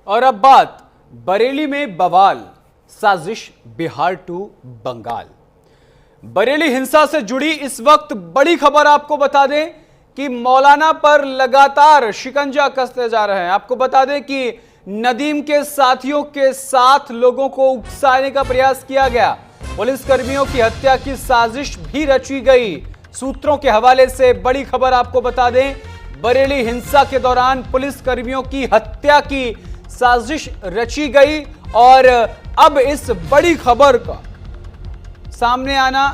और अब बात बरेली में बवाल, साजिश बिहार टू बंगाल। बरेली हिंसा से जुड़ी इस वक्त बड़ी खबर आपको बता दें कि मौलाना पर लगातार शिकंजा कसते जा रहे हैं। आपको बता दें कि नदीम के साथियों के साथ लोगों को उकसाने का प्रयास किया गया। पुलिस कर्मियों की हत्या की साजिश भी रची गई। सूत्रों के हवाले से बड़ी खबर आपको बता दें, बरेली हिंसा के दौरान पुलिस कर्मियों की हत्या की साजिश रची गई और अब इस बड़ी खबर का सामने आना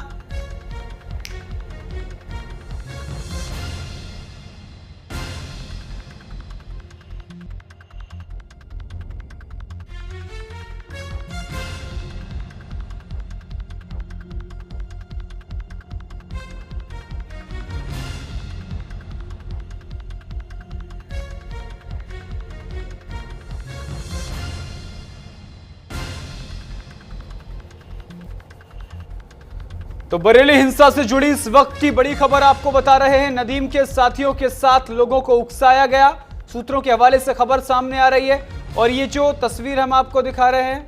तो बरेली हिंसा से जुड़ी इस वक्त की बड़ी खबर आपको बता रहे हैं। नदीम के साथियों के साथ लोगों को उकसाया गया। सूत्रों के हवाले से खबर सामने आ रही है और ये जो तस्वीर हम आपको दिखा रहे हैं,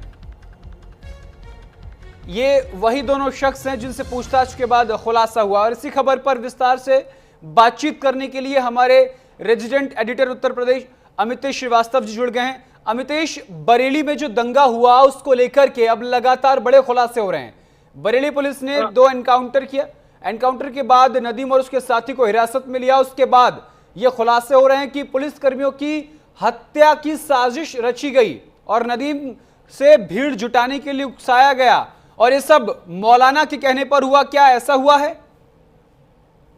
ये वही दोनों शख्स हैं जिनसे पूछताछ के बाद खुलासा हुआ। और इसी खबर पर विस्तार से बातचीत करने के लिए हमारे रेजिडेंट एडिटर उत्तर प्रदेश अमितेश श्रीवास्तव जी जुड़ गए हैं। अमितेश, बरेली में जो दंगा हुआ उसको लेकर के अब लगातार बड़े खुलासे हो रहे हैं। बरेली पुलिस ने 2 एनकाउंटर किया। एनकाउंटर के बाद नदीम और उसके साथी को हिरासत में लिया। उसके बाद ये खुलासे हो रहे हैं कि पुलिस कर्मियों की हत्या की साजिश रची गई और नदीम से भीड़ जुटाने के लिए उकसाया गया। और ये सब मौलाना के कहने पर हुआ, क्या ऐसा हुआ है?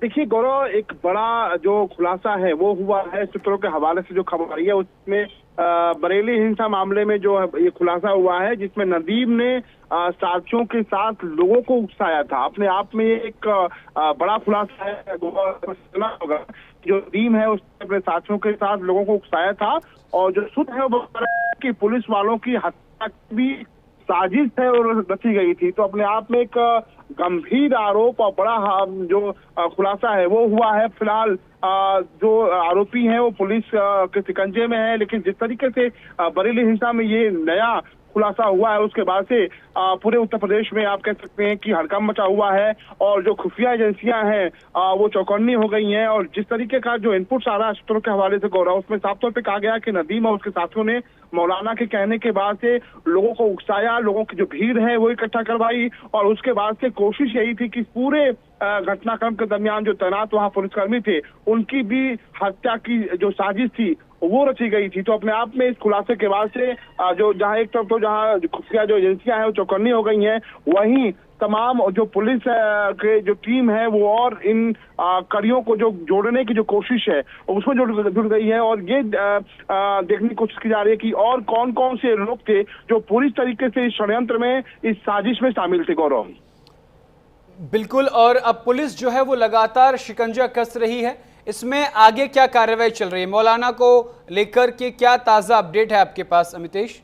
देखिए गौरव, एक बड़ा जो खुलासा है वो हुआ है सूत्रों के हवाले से। जो खबर आई है उसमें बरेली हिंसा मामले में जो ये खुलासा हुआ है, जिसमें नदीम ने साथियों के साथ लोगों को उकसाया था। अपने आप में एक बड़ा खुलासा है। होगा जो नदीम है उसने अपने साथियों के साथ लोगों को उकसाया था और जो सूत्र है वो बता रहा है कि पुलिस वालों की हत्या भी साजिश है और रची गई थी। तो अपने आप में एक गंभीर आरोप और बड़ा जो खुलासा है वो हुआ है। फिलहाल जो आरोपी हैं वो पुलिस के शिकंजे में है, लेकिन जिस तरीके से बरेली हिंसा में ये नया खुलासा हुआ है उसके बाद से पूरे उत्तर प्रदेश में आप कह सकते हैं कि हड़कंप मचा हुआ है और जो खुफिया एजेंसियां हैं वो चौकन्नी हो गई हैं। और जिस तरीके का जो इनपुट आ रहा है सूत्रों के हवाले से गौरव, उसमें साफ तौर पे कहा गया कि नदीम और उसके साथियों ने मौलाना के कहने के बाद से लोगों को उकसाया, लोगों की जो भीड़ है वो इकट्ठा करवाई और उसके बाद से कोशिश यही थी कि पूरे घटनाक्रम के दरमियान जो तैनात वहां पुलिसकर्मी थे उनकी भी हत्या की जो साजिश थी वो रची गई थी। तो अपने आप में इस खुलासे के बाद से जो जहां एक तरफ तो जहां खुफिया जो एजेंसियां हैं वो चौकन्नी हो गई हैं, वहीं तमाम जो पुलिस के जो टीम है वो और इन कड़ियों को जो जोड़ने की जो कोशिश है उसमें जुड़ गई है। और ये देखने की कोशिश की जा रही है कि और कौन कौन से लोग थे जो पूरी तरीके से इस षड्यंत्र में, इस साजिश में शामिल थे। गौरव, बिल्कुल। और अब पुलिस जो है वो लगातार शिकंजा कस रही है। इसमें आगे क्या कार्रवाई चल रही है? मौलाना को लेकर के क्या ताजा अपडेट है आपके पास अमितेश?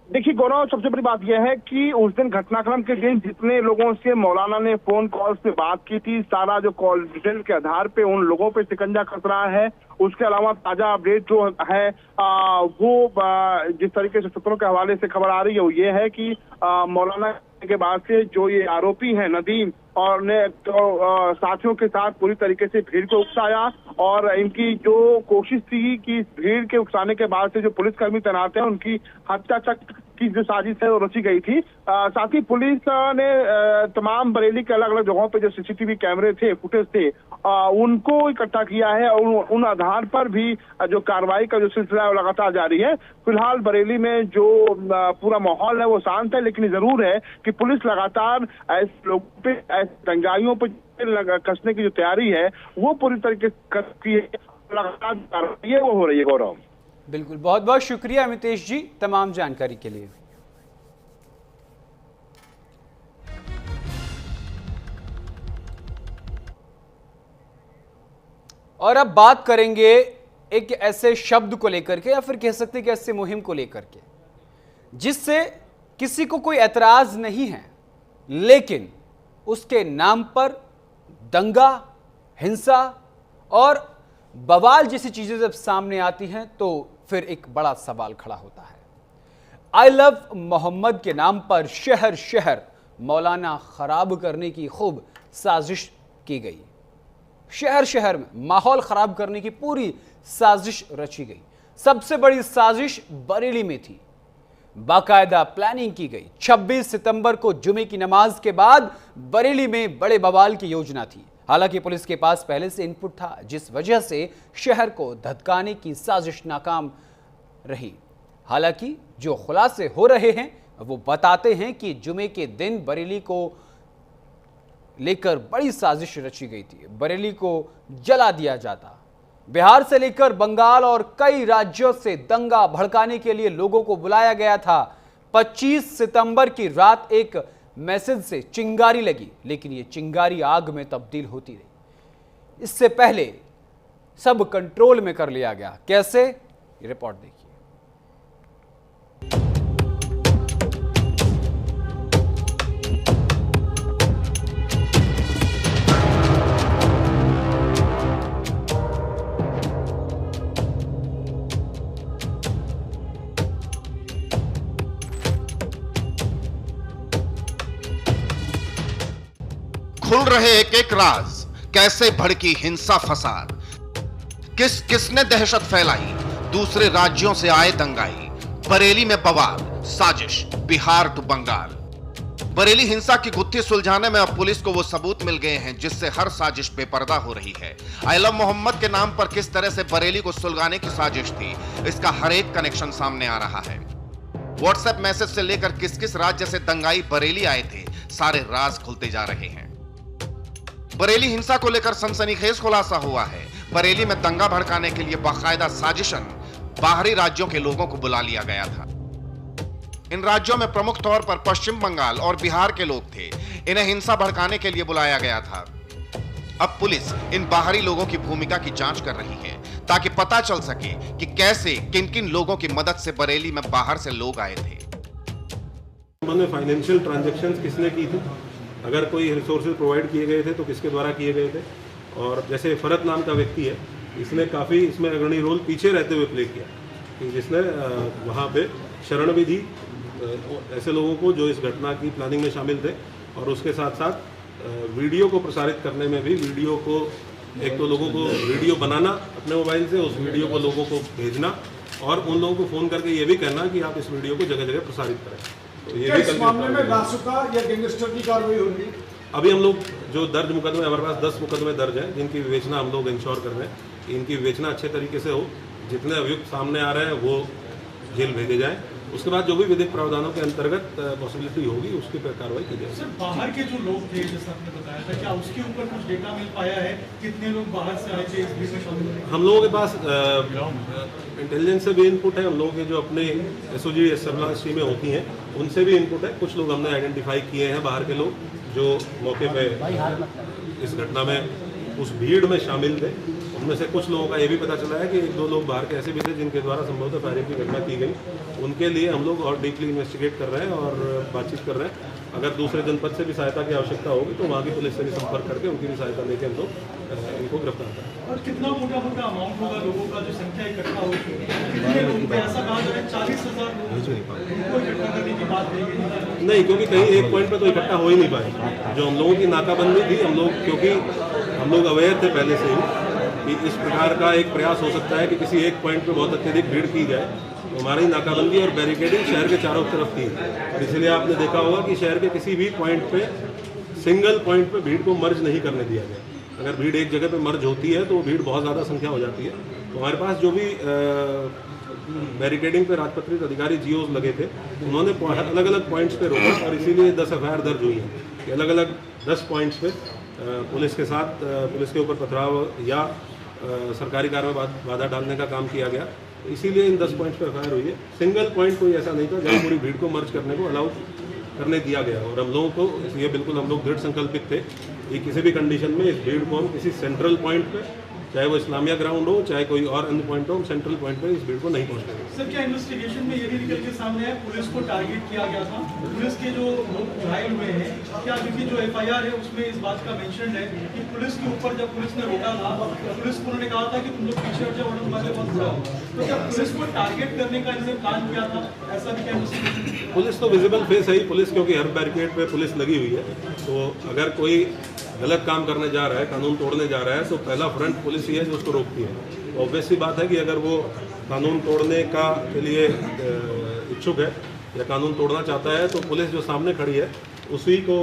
देखिए गौरव, सबसे बड़ी बात यह है कि उस दिन घटनाक्रम के दिन जितने लोगों से मौलाना ने फोन कॉल से बात की थी, सारा जो कॉल डिटेल के आधार पे उन लोगों पे शिकंजा कस रहा है। उसके अलावा ताजा अपडेट जो है वो जिस तरीके से सूत्रों के हवाले से खबर आ रही है वो ये है कि मौलाना के बाद से जो ये आरोपी है नदीम और ने तो साथियों के साथ पूरी तरीके से भीड़ को उकसाया और इनकी जो कोशिश थी कि भीड़ के उकसाने के बाद से जो पुलिसकर्मी तैनात हैं उनकी हत्या तक की जो साजिश है वो रची गई थी। साथ ही पुलिस ने तमाम बरेली के अलग अलग जगहों पे जो सीसीटीवी कैमरे थे, फुटेज थे, उनको इकट्ठा किया है और उन आधार पर भी जो कार्रवाई का जो सिलसिला है वो लगातार जारी है। फिलहाल बरेली में जो पूरा माहौल है वो शांत है, लेकिन जरूर है कि पुलिस लगातार ऐसे लोगों पे, ऐसे दंगाइयों पे कसने की जो तैयारी है वो पूरी तरीके से करती है। लगातार कार्रवाई है वो हो रही है। गौरव, बिल्कुल, बहुत बहुत शुक्रिया अमितेश जी तमाम जानकारी के लिए। और अब बात करेंगे एक ऐसे शब्द को लेकर के या फिर कह सकते हैं कि ऐसे मुहिम को लेकर के जिससे किसी को कोई एतराज नहीं है, लेकिन उसके नाम पर दंगा, हिंसा और बवाल जैसी चीजें जब सामने आती हैं तो फिर एक बड़ा सवाल खड़ा होता है। आई लव मोहम्मद के नाम पर शहर शहर मौलाना खराब करने की खूब साजिश की गई। शहर शहर में माहौल खराब करने की पूरी साजिश रची गई। सबसे बड़ी साजिश बरेली में थी। बाकायदा प्लानिंग की गई। 26 सितंबर को जुमे की नमाज के बाद बरेली में बड़े बवाल की योजना थी। हालांकि पुलिस के पास पहले से इनपुट था, जिस वजह से शहर को धधकाने की साजिश नाकाम रही। हालांकि जो खुलासे हो रहे हैं वो बताते हैं कि जुमे के दिन बरेली को लेकर बड़ी साजिश रची गई थी। बरेली को जला दिया जाता। बिहार से लेकर बंगाल और कई राज्यों से दंगा भड़काने के लिए लोगों को बुलाया गया था। 25 सितंबर की रात एक मैसेज से चिंगारी लगी, लेकिन ये चिंगारी आग में तब्दील होती रही। इससे पहले सब कंट्रोल में कर लिया गया। कैसे? ये रिपोर्ट देखिए। खुल रहे एक एक राज, कैसे भड़की हिंसा फसाद, किसने दहशत फैलाई, दूसरे राज्यों से आए दंगाई, बरेली में बवाल, साजिश, बिहार टू बंगाल। बरेली हिंसा की गुत्थी सुलझाने में अब पुलिस को वो सबूत मिल गए हैं जिससे हर साजिश बेपर्दा हो रही है। आई लव मोहम्मद के नाम पर किस तरह से बरेली को सुलगाने की साजिश थी, इसका हर एक कनेक्शन सामने आ रहा है। व्हाट्सएप मैसेज से लेकर किस किस राज्य से दंगाई बरेली आए थे, सारे राज खुलते जा रहे हैं। बरेली हिंसा को लेकर सनसनीखेज खुलासा हुआ है। बरेली में दंगा भड़काने के लिए बाकायदा साजिशन बाहरी राज्यों के लोगों को बुला लिया गया था। इन राज्यों में प्रमुख तौर पर पश्चिम बंगाल और बिहार के लोग थे। इन्हें हिंसा भड़काने के लिए बुलाया गया था। अब पुलिस इन बाहरी लोगों की भूमिका की जांच कर रही है ताकि पता चल सके कि कैसे किन किन लोगों की मदद से बरेली में बाहर से लोग आए थे। फाइनेंशियल ट्रांजैक्शंस किसने की थी, अगर कोई रिसोर्सेज प्रोवाइड किए गए थे तो किसके द्वारा किए गए थे। और जैसे फरत नाम का व्यक्ति है, इसने काफ़ी इसमें अग्रणी रोल पीछे रहते हुए प्ले किया, कि जिसने वहाँ पे शरण भी दी ऐसे लोगों को जो इस घटना की प्लानिंग में शामिल थे। और उसके साथ साथ वीडियो को प्रसारित करने में भी, वीडियो को एक तो लोगों को वीडियो बनाना अपने मोबाइल से, उस वीडियो को लोगों को भेजना और उन लोगों को फ़ोन करके ये भी कहना कि आप इस वीडियो को जगह जगह प्रसारित करें। तो ये भी इस मामले में रासुका या गैंगस्टर की कार्रवाई होगी। अभी हम लोग जो दर्ज मुकदमे, हमारे पास 10 मुकदमे दर्ज हैं जिनकी विवेचना हम लोग इंश्योर कर रहे हैं कि इनकी विवेचना अच्छे तरीके से हो। जितने अभियुक्त सामने आ रहे हैं वो जेल भेजे जाएं। उसके बाद जो भी विधिक प्रावधानों के अंतर्गत पॉसिबिलिटी होगी उसकी पर कार्रवाई की जाएगी। सर, बाहर के जो लोग थे जैसा आपने बताया था, क्या उसके ऊपर कुछ डेटा मिल पाया है? कितने लोग बाहर से आए थे इस भीड़ में शामिल हुए? हम लोगों के पास इंटेलिजेंस से भी इनपुट है। हम लोगों के जो अपने एसओजी सर्विलांस टीमें होती हैं उनसे भी इनपुट है। कुछ लोग हमने आइडेंटिफाई किए हैं बाहर के लोग जो मौके पे इस घटना में उस भीड़ में शामिल थे। उनमें से कुछ लोगों का ये भी पता चला है कि 1-2 लोग बाहर के ऐसे भी थे जिनके द्वारा संभवतः फायरिंग की घटना की गई। उनके लिए हम लोग और डीपली इन्वेस्टिगेट कर रहे हैं और बातचीत कर रहे हैं। अगर दूसरे जनपद से भी सहायता की आवश्यकता होगी तो वहाँ की पुलिस से भी संपर्क करके उनकी भी सहायता लेकर हम लोग इनको गिरफ्तार करें। और कितना मोटा अमाउंट होगा लोगों का जो संख्या इकट्ठा होगी? कितने लोग थे? ऐसा कहा जा रहा है 40,000 लोग इकट्ठा करने की बात कही नहीं, क्योंकि कहीं एक पॉइंट पर तो इकट्ठा हो ही नहीं पाए। जो हम लोगों की नाकाबंदी थी, हम लोग क्योंकि हम लोग अवेयर थे पहले से ही कि इस प्रकार का एक प्रयास हो सकता है कि किसी एक पॉइंट पे बहुत अत्यधिक भीड़ की जाए, तो हमारी नाकाबंदी और बैरिकेडिंग शहर के चारों तरफ थी। इसलिए आपने देखा होगा कि शहर के किसी भी पॉइंट पे, सिंगल पॉइंट पे भीड़ को मर्ज नहीं करने दिया गया। अगर भीड़ एक जगह पे मर्ज होती है तो भीड़ बहुत ज़्यादा संख्या हो जाती है। तो हमारे पास जो भी बैरिकेडिंग पे राजपत्रित अधिकारी जीओज लगे थे, उन्होंने अलग अलग पॉइंट्स पे रोका और इसीलिए 10 एफआईआर दर्ज हुई हैं कि अलग अलग 10 पॉइंट्स पे पुलिस के साथ पुलिस के ऊपर पथराव या सरकारी कार्य में बाधा डालने का काम किया गया। इसीलिए इन 10 पॉइंट्स पर एफआईआर हुई है। सिंगल पॉइंट कोई ऐसा नहीं था जहाँ पूरी भीड़ को मर्ज करने को अलाउ करने दिया गया। और हम लोगों को इसलिए बिल्कुल हम लोग दृढ़ संकल्पित थे कि किसी भी कंडीशन में इस भीड़ को हम किसी सेंट्रल पॉइंट पे चाहे वो इस्लामिया ग्राउंड हो, चाहे कोई और अन्य पॉइंट हो, सेंट्रल पॉइंट पे इस भीड़ को नहीं पहुंचने देंगे। सर, क्या इन्वेस्टिगेशन में ये भी निकल के सामने है पुलिस को टारगेट किया गया था? पुलिस के जो लोग घायल हुए हैं, क्या क्योंकि जो FIR है उसमें इस बात का मेंशन है कि पुलिस के ऊपर जब पुलिस ने रोका था, पुलिस को उन्होंने कहा था कि तुम लोग पीछे हट जाओ, वरना तुम्हारे बहुत बुरा होगा। तो क्या पुलिस को टारगेट करने का इन्होंने प्लान किया था? ऐसा भी क्या इन्वेस्टिगेशन? पुलिस तो विजिबल फेस है ही पुलिस, क्योंकि हर बैरिकेड पे पुलिस लगी हुई है। तो अगर कोई गलत काम करने जा रहा है, कानून तोड़ने जा रहा है, तो पहला फ्रंट पुलिस ही है जो उसको रोकती है। तो ऑब्वियस सी बात है कि अगर वो कानून तोड़ने के लिए इच्छुक है या कानून तोड़ना चाहता है, तो पुलिस जो सामने खड़ी है उसी को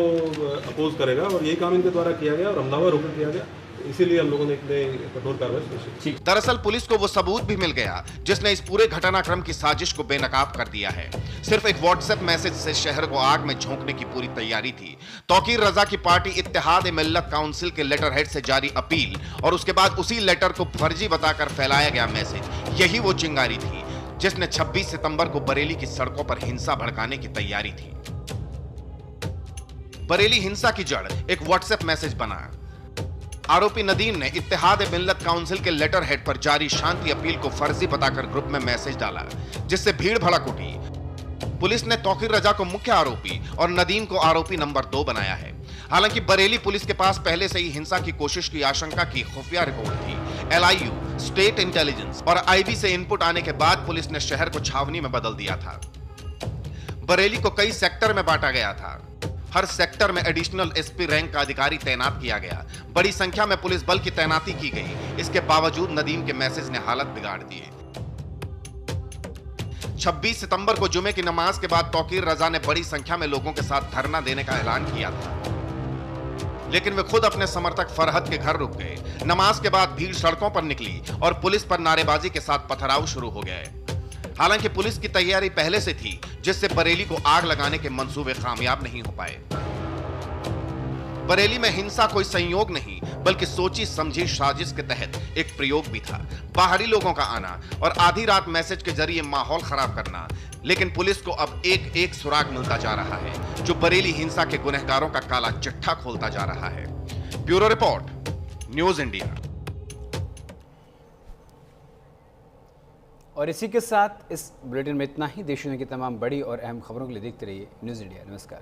अपोज करेगा, और यही काम इनके द्वारा किया गया और हमलावर होकर किया गया। इसीलिए हम लोगों ने इतने कठोर कार्रवाई की। दरअसल पुलिस को वो सबूत भी मिल गया जिसने इस पूरे घटनाक्रम की साजिश को बेनकाब कर दिया है। सिर्फ एक व्हाट्सएप मैसेज से शहर को आग में झोंकने की पूरी तैयारी थी। तौकीर रजा की पार्टी इत्तेहाद मिल्लत काउंसिल के लेटर हेड से जारी अपील और उसके बाद उसी लेटर को फर्जी बताकर फैलाया गया मैसेज, यही वो चिंगारी थी जिसने 26 सितंबर को बरेली की सड़कों पर हिंसा भड़काने की तैयारी थी। बरेली हिंसा की जड़ एक व्हाट्सएप मैसेज बना। आरोपी नदीम ने इत्तेहाद मिल्लत काउंसिल के लेटर हेड पर जारी शांति अपील को फर्जी बताकर ग्रुप में मैसेज डाला, जिससे भीड़ भड़क उठी। पुलिस ने तौकीर रजा को मुख्य आरोपी और नदीम को आरोपी नंबर 2 बनाया है। हालांकि बरेली पुलिस के पास पहले से ही हिंसा की कोशिश की आशंका की खुफिया रिपोर्ट थी। LIU, स्टेट इंटेलिजेंस और IB से इनपुट आने के बाद पुलिस ने शहर को छावनी में बदल दिया था। बरेली को कई सेक्टर में बांटा गया था। हर सेक्टर में एडिशनल SP रैंक का अधिकारी तैनात किया गया। बड़ी संख्या में पुलिस बल की तैनाती की गई। इसके बावजूद नदीम के मैसेज ने हालत बिगाड़ दिए। 26 सितंबर को जुमे की नमाज के बाद तौकीर रजा ने बड़ी संख्या में लोगों के साथ धरना देने का ऐलान किया था, लेकिन वे खुद अपने समर्थक फरहद के घर रुक गए। नमाज के बाद भीड़ सड़कों पर निकली और पुलिस पर नारेबाजी के साथ पथराव शुरू हो गए। हालांकि पुलिस की तैयारी पहले से थी, जिससे बरेली को आग लगाने के मंसूबे कामयाब नहीं हो पाए। बरेली में हिंसा कोई संयोग नहीं, बल्कि सोची समझी साजिश के तहत एक प्रयोग भी था। बाहरी लोगों का आना और आधी रात मैसेज के जरिए माहौल खराब करना। लेकिन पुलिस को अब एक एक सुराग मिलता जा रहा है, जो बरेली हिंसा के गुनहगारों का काला चिट्ठा खोलता जा रहा है। Bureau report, news India. और इसी के साथ इस बुलेटिन में इतना ही। देश दुनिया की तमाम बड़ी और अहम खबरों के लिए देखते रहिए न्यूज़ इंडिया। नमस्कार।